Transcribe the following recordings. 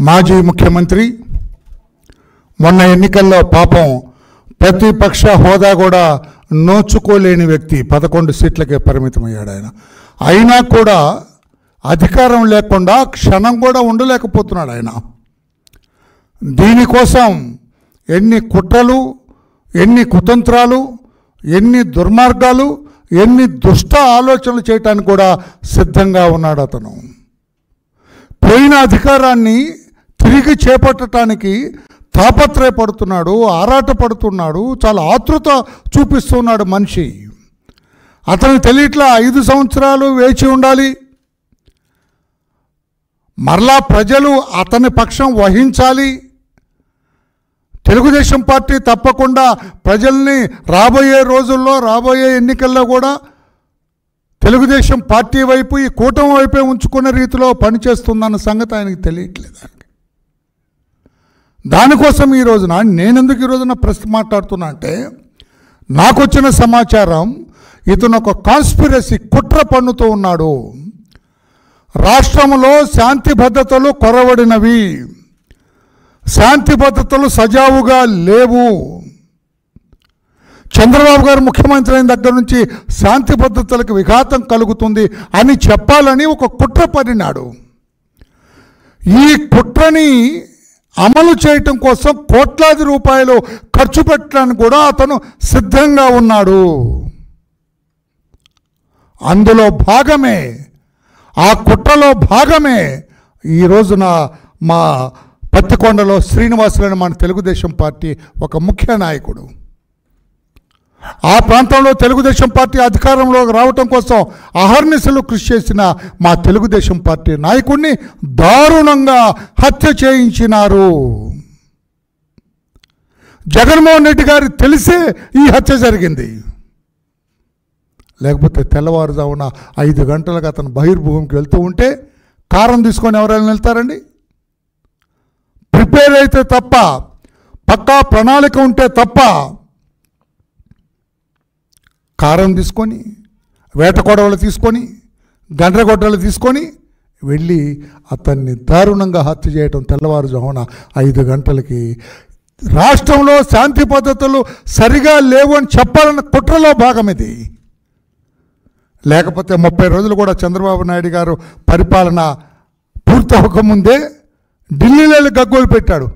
మాజీ ముఖ్యమంత్రి మొన్న ఎన్నికల్లో పాపం ప్రతిపక్ష హోదా కూడా నోచుకోలేని వ్యక్తి 11 సీట్లకే పరిమితమయ్యాడు ఆయన. అయినా కూడా అధికారం లేకుండా క్షణం కూడా ఉండలేకపోతున్నాడు ఆయన. దీనికోసం ఎన్ని కుట్రలు, ఎన్ని కుతంత్రాలు, ఎన్ని దుర్మార్గాలు, ఎన్ని దుష్ట ఆలోచనలు చేయటానికి కూడా సిద్ధంగా ఉన్నాడు అతను. పోయిన అధికారాన్ని తిరిగి చేపట్టడానికి తాపత్రయపడుతున్నాడు, ఆరాటపడుతున్నాడు, చాలా ఆతృత చూపిస్తున్నాడు మనిషి. అతనికి తెలియట్లా 5 సంవత్సరాలు వేచి ఉండాలి, మరలా ప్రజలు అతని పక్షం వహించాలి. తెలుగుదేశం పార్టీ తప్పకుండా ప్రజల్ని రాబోయే రోజుల్లో, రాబోయే ఎన్నికల్లో కూడా తెలుగుదేశం పార్టీ వైపు, ఈ కూటమి వైపే ఉంచుకునే రీతిలో పనిచేస్తుందన్న సంగతి ఆయనకి తెలియట్లేదు. దానికోసం ఈ రోజున నేనెందుకు ఈ రోజున ప్రెస్ మాట్లాడుతున్నా అంటే, నాకు వచ్చిన సమాచారం ఇతను ఒక కాన్స్పిరసీ కుట్ర పన్నుతూ ఉన్నాడు. రాష్ట్రంలో శాంతి భద్రతలు కొరవడినవి, శాంతి భద్రతలు సజావుగా లేవు. చంద్రబాబు గారు ముఖ్యమంత్రి అయిన దగ్గర నుంచి శాంతి భద్రతలకు విఘాతం కలుగుతుంది అని చెప్పాలని ఒక కుట్ర పన్నినాడు. ఈ కుట్రని అమలు చేయటం కోసం కోట్లాది రూపాయలు ఖర్చు పెట్టడానికి కూడా అతను సిద్ధంగా ఉన్నాడు. అందులో భాగమే, ఆ కుట్రలో భాగమే ఈ రోజున మా పత్తికొండలో శ్రీనివాసులని మన తెలుగుదేశం పార్టీ ఒక ముఖ్య నాయకుడు. ఆ ప్రాంతంలో తెలుగుదేశం పార్టీ అధికారంలోకి రావటం కోసం అహర్నిశలు కృషి చేసిన మా తెలుగుదేశం పార్టీ నాయకుడిని దారుణంగా హత్య చేయించినారు. జగన్మోహన్ రెడ్డి గారి తెలిసే ఈ హత్య జరిగింది. లేకపోతే తెల్లవారుజామున 5 గంటలకు అతను బహిర్భూమికి వెళ్తూ ఉంటే కారం తీసుకొని ఎవరైనా వెళ్తారండి? ప్రిపేర్ అయితే తప్ప, పక్కా ప్రణాళిక ఉంటే తప్ప కారం తీసుకొని, వేట కొడవలు తీసుకొని, గండ్రగొడ్డలు తీసుకొని వెళ్ళి అతన్ని దారుణంగా హత్య చేయటం తెల్లవారుజామున 5 గంటలకి. రాష్ట్రంలో శాంతి పద్ధతులు సరిగా లేవు అని చెప్పాలన్న కుట్రలో భాగం ఇది. లేకపోతే 30 రోజులు కూడా చంద్రబాబు నాయుడు గారు పరిపాలన పూర్తి అవ్వకముందే ఢిల్లీలో గగ్గోలు పెట్టాడు,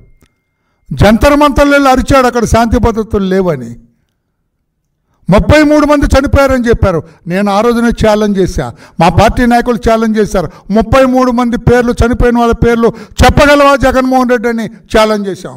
జంతర్ మంతర్లలో అరిచాడు అక్కడ శాంతి పద్ధతులు లేవని. 33 మంది చనిపోయారని చెప్పారు. నేను ఆ రోజునే ఛాలెంజ్ చేశా, మా పార్టీ నాయకులు ఛాలెంజ్ చేశారు. 33 మంది పేర్లు, చనిపోయిన వాళ్ళ పేర్లు చెప్పగలవా జగన్మోహన్ రెడ్డి అని ఛాలెంజ్ చేశాం.